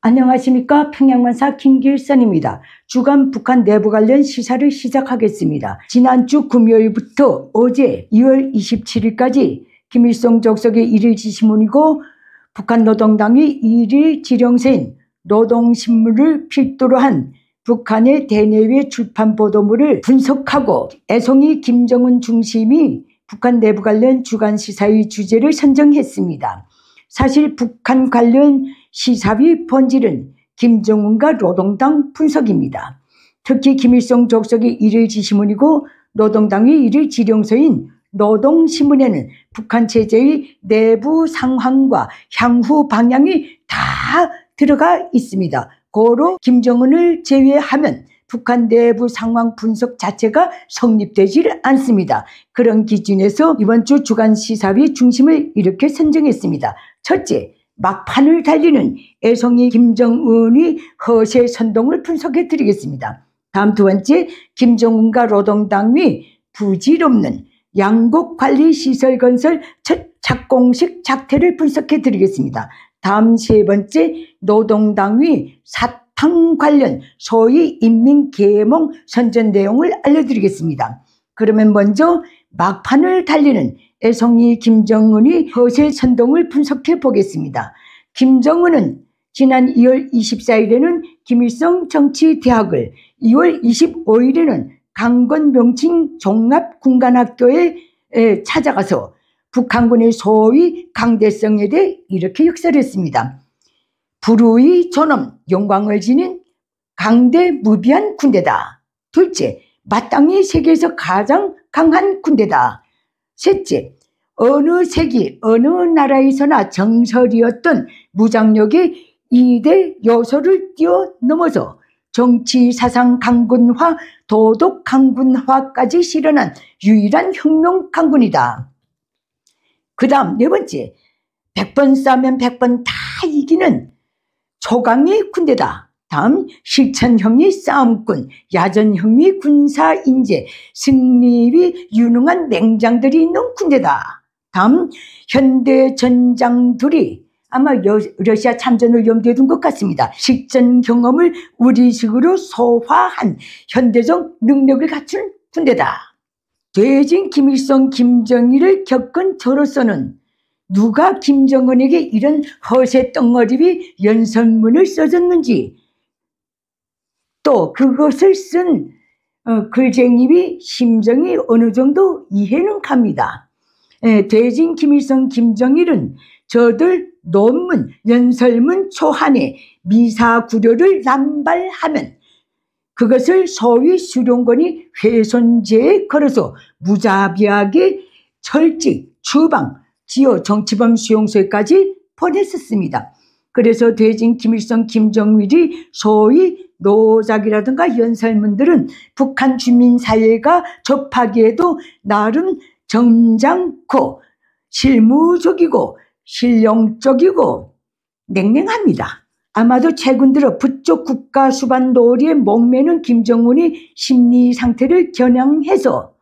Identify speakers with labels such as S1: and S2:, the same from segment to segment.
S1: 안녕하십니까. 평양만사 김길선입니다. 주간 북한 내부 관련 시사를 시작하겠습니다. 지난주 금요일부터 어제 2월 27일까지 김일성 적석의 일일 지시문이고 북한 노동당이 일일 지령서인 노동신문을 필두로 한 북한의 대내외 출판 보도물을 분석하고 애송이 김정은 중심이 북한 내부 관련 주간 시사의 주제를 선정했습니다. 사실 북한 관련 시사의 본질은 김정은과 노동당 분석입니다. 특히 김일성 적석의 일일 지시문이고 노동당의 일일 지령서인 노동신문에는 북한 체제의 내부 상황과 향후 방향이 다 들어가 있습니다. 고로 김정은을 제외하면 북한 내부 상황 분석 자체가 성립되질 않습니다. 그런 기준에서 이번 주 주간 시사의 중심을 이렇게 선정했습니다. 첫째, 막판을 달리는 애송이 김정은의 허세 선동을 분석해 드리겠습니다. 다음 두 번째, 김정은과 노동당의 부질없는 양곡관리시설 건설 첫 착공식 작태를 분석해 드리겠습니다. 다음 세 번째, 노동당의 사탕 관련 소위 인민계몽 선전 내용을 알려드리겠습니다. 그러면 먼저 막판을 달리는 애송이 김정은의 허세 선동을 분석해 보겠습니다. 김정은은 지난 2월 24일에는 김일성 정치대학을, 2월 25일에는 강건 명칭 종합군관학교에 찾아가서 북한군의 소위 강대성에 대해 이렇게 역설했습니다. 불우의 존엄, 영광을 지닌 강대무비한 군대다. 둘째, 마땅히 세계에서 가장 강한 군대다. 셋째, 어느 세기 어느 나라에서나 정설이었던 무장력의 2대 요소를 뛰어넘어서 정치 사상 강군화, 도덕 강군화까지 실현한 유일한 혁명 강군이다. 그 다음 네 번째, 100번 싸면 100번 다 이기는 초강의 군대다. 다음, 실천형의 싸움꾼, 야전형의 군사인재, 승리의 유능한 맹장들이 있는 군대다. 다음, 현대 전장들이 아마 러시아 참전을 염두에 둔 것 같습니다. 실전 경험을 우리식으로 소화한 현대적 능력을 갖춘 군대다. 퇴진 김일성 김정일을 겪은 저로서는 누가 김정은에게 이런 허세 덩어리의 연설문을 써줬는지, 또 그것을 쓴 글쟁이의 심정이 어느 정도 이해는 갑니다. 퇴진 김일성 김정일은 저들 논문, 연설문 초안에 미사구려를 남발하면 그것을 소위 수령권이 훼손죄에 걸어서 무자비하게 철직, 추방, 지어 정치범 수용소에까지 보냈었습니다. 그래서 퇴진 김일성 김정일이 소위 노작이라든가 연설문들은 북한 주민사회가 접하기에도 나름 점잖고 실무적이고 실용적이고 냉랭합니다. 아마도 최근 들어 부쩍 국가 수반 놀이에 목매는 김정은이 심리 상태를 겨냥해서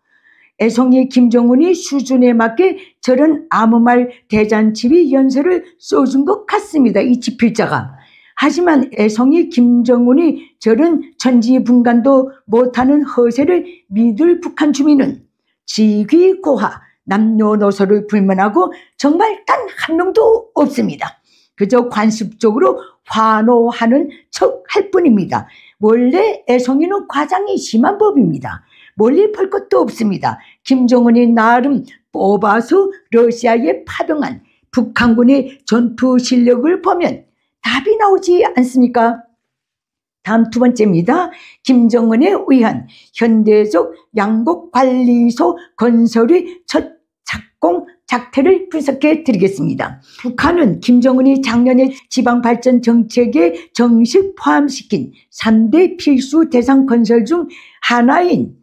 S1: 애송이 김정은이 수준에 맞게 저런 아무 말 대잔치비 연설을 써준 것 같습니다. 이 집필자가. 하지만 애송이 김정은이 저런 천지분간도 못하는 허세를 믿을 북한 주민은 지귀고하, 남녀노소를 불문하고 정말 단 한 명도 없습니다. 그저 관습적으로 환호하는 척 할 뿐입니다. 원래 애송이는 과장이 심한 법입니다. 멀리 볼 것도 없습니다. 김정은이 나름 뽑아서 러시아에 파병한 북한군의 전투 실력을 보면 답이 나오지 않습니까? 다음 두 번째입니다. 김정은에 의한 현대적 양곡관리소 건설의 첫 착공 작태를 분석해 드리겠습니다. 북한은 김정은이 작년에 지방발전 정책에 정식 포함시킨 3대 필수 대상 건설 중 하나인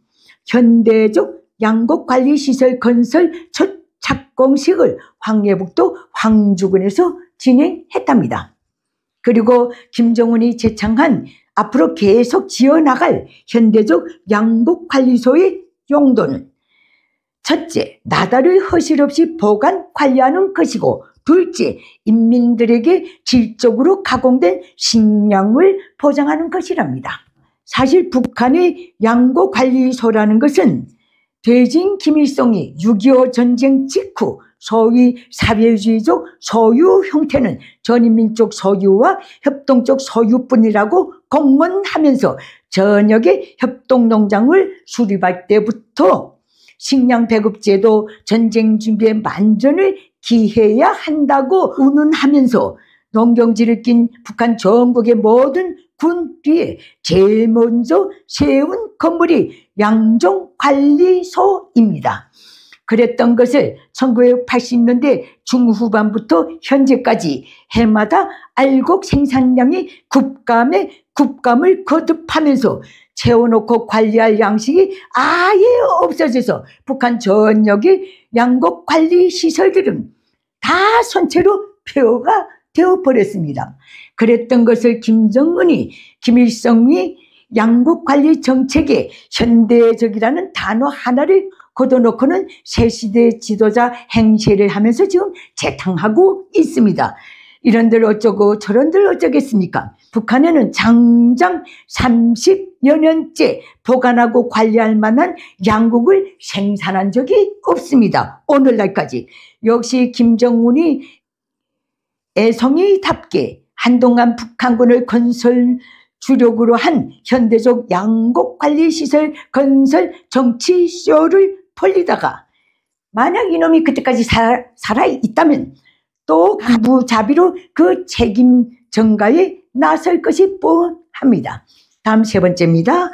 S1: 현대적 양곡관리시설 건설 첫 착공식을 황해북도 황주군에서 진행했답니다. 그리고 김정은이 제창한 앞으로 계속 지어나갈 현대적 양곡관리소의 용도는 첫째, 나달을 허실 없이 보관 관리하는 것이고, 둘째, 인민들에게 질적으로 가공된 식량을 보장하는 것이랍니다. 사실 북한의 양고관리소라는 것은 대진 김일성이 6.25 전쟁 직후 소위 사회주의적 소유 형태는 전인민족 소유와 협동적 소유뿐이라고 공언하면서 전역의 협동농장을 수립할 때부터 식량 배급제도, 전쟁 준비에 만전을 기해야 한다고 운운하면서 농경지를 낀 북한 전국의 모든 군 뒤에 제일 먼저 세운 건물이 양종관리소입니다. 그랬던 것을 1980년대 중후반부터 현재까지 해마다 알곡 생산량이 급감을 거듭하면서 채워놓고 관리할 양식이 아예 없어져서 북한 전역의 양곡관리시설들은 다 선체로 폐허가 되어버렸습니다. 그랬던 것을 김정은이 김일성이 양국관리 정책에 현대적이라는 단어 하나를 걷어놓고는 새시대 지도자 행세를 하면서 지금 재탕하고 있습니다. 이런들 어쩌고 저런들 어쩌겠습니까? 북한에는 장장 30여 년째 보관하고 관리할 만한 양국을 생산한 적이 없습니다. 오늘날까지. 역시 김정은이 애송이답게 한동안 북한군을 건설 주력으로 한 현대적 양곡관리시설 건설 정치쇼를 벌리다가 만약 이놈이 그때까지 살아있다면 또 무자비로 그 책임 전가에 나설 것이 뻔합니다. 다음 세 번째입니다.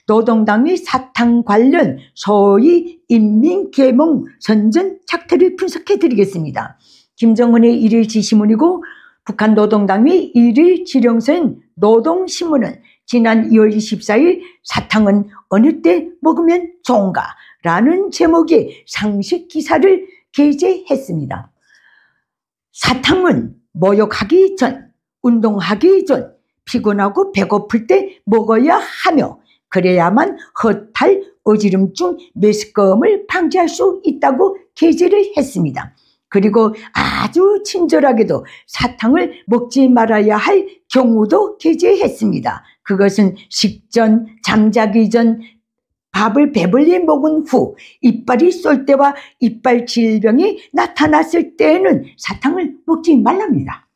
S1: 노동당의 사탕 관련 소위 인민계몽 선전 착태를 분석해 드리겠습니다. 김정은의 일일 지시문이고 북한 노동당의 일일 지령서인 노동신문은 지난 2월 24일 사탕은 어느 때 먹으면 좋은가? 라는 제목의 상식 기사를 게재했습니다. 사탕은 모욕하기 전, 운동하기 전, 피곤하고 배고플 때 먹어야 하며 그래야만 허탈, 어지럼증, 메스꺼움을 방지할 수 있다고 게재를 했습니다. 그리고 아주 친절하게도 사탕을 먹지 말아야 할 경우도 게재했습니다. 그것은 식전, 잠자기 전, 밥을 배불리 먹은 후 이빨이 쏠 때와 이빨 질병이 나타났을 때에는 사탕을 먹지 말랍니다.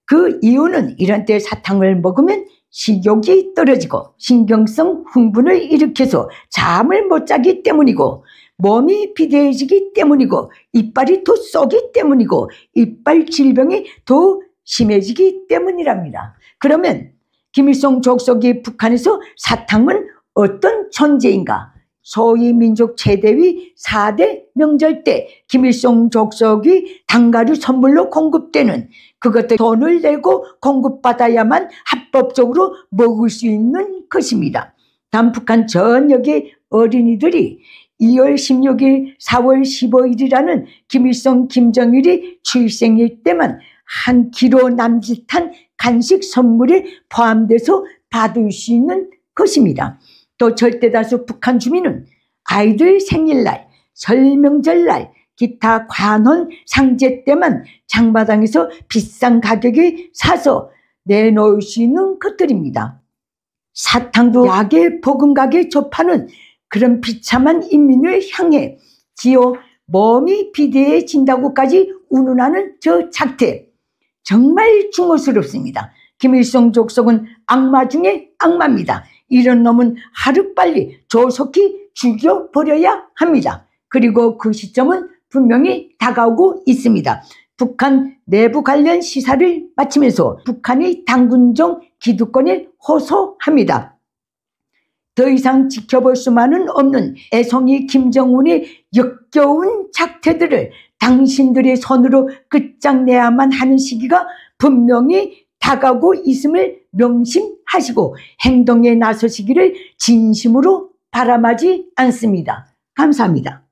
S1: 그 이유는 이런 때 사탕을 먹으면 식욕이 떨어지고 신경성 흥분을 일으켜서 잠을 못 자기 때문이고 몸이 비대해지기 때문이고 이빨이 더 쏘기 때문이고 이빨 질병이 더 심해지기 때문이랍니다. 그러면 김일성 족속이 북한에서 사탕은 어떤 존재인가? 소위 민족 최대위 4대 명절 때 김일성 족속이 당가류 선물로 공급되는 그것들 돈을 내고 공급받아야만 합법적으로 먹을 수 있는 것입니다. 단 북한 전역의 어린이들이 2월 16일, 4월 15일이라는 김일성, 김정일이 출생일 때만 한 키로 남짓한 간식 선물에 포함돼서 받을 수 있는 것입니다. 또 절대다수 북한 주민은 아이들 생일날, 설명절날, 기타 관혼 상제 때만 장마당에서 비싼 가격에 사서 내놓을 수 있는 것들입니다. 사탕도 약의 보금가게 접하는 그런 비참한 인민을 향해 지어 몸이 비대해진다고까지 운운하는 저 작태 정말 중어스럽습니다. 김일성 족속은 악마 중에 악마입니다. 이런 놈은 하루빨리 조속히 죽여버려야 합니다. 그리고 그 시점은 분명히 다가오고 있습니다. 북한 내부 관련 시사를 마치면서 북한의 당군종 기득권을 호소합니다. 더 이상 지켜볼 수만은 없는 애송이 김정은의 역겨운 작태들을 당신들의 손으로 끝장내야만 하는 시기가 분명히 다가오고 있음을 명심하시고 행동에 나서시기를 진심으로 바람하지 않습니다. 감사합니다.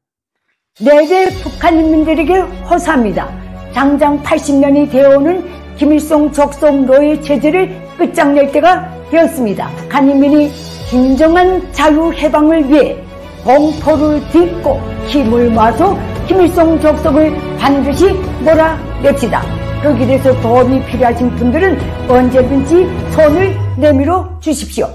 S1: 내대 북한 인민들에게 호소합니다. 장장 80년이 되어오는 김일성 족속 노예 체제를 끝장낼 때가 되었습니다. 북한 인민이 진정한 자유해방을 위해 공포를 딛고 힘을 모아서 김일성 족속을 반드시 몰아 냅시다. 거기에 대해서 도움이 필요하신 분들은 언제든지 손을 내밀어 주십시오.